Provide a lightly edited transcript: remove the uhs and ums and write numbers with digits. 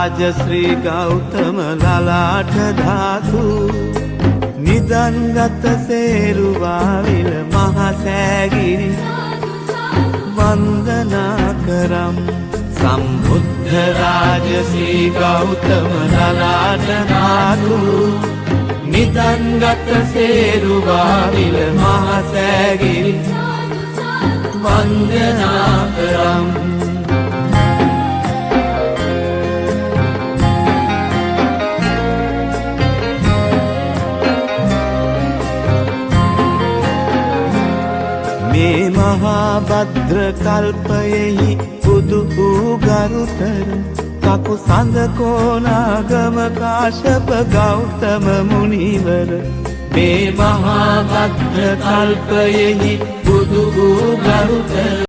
රාජශ්‍රී ගෞතම ලලාට ධාතු නිදන්ගත සේරුවාවිල මහසෑගිරි වන්දනා කරම් සම්බුද්ධ රාජශ්‍රී ගෞතම ලලාට ධාතු නිදන්ගත සේරුවාවිල මහසෑගිරි වන්දනා කරම් මේ මහා භද්‍ර කල්පයෙහි බුදු වූ ගරුතර කකු සඳ කෝනාගම කාශ්‍යප ගෞතම මුනිවර මේ මහා භද්‍ර කල්පයෙහි බුදු වූ ගරුතර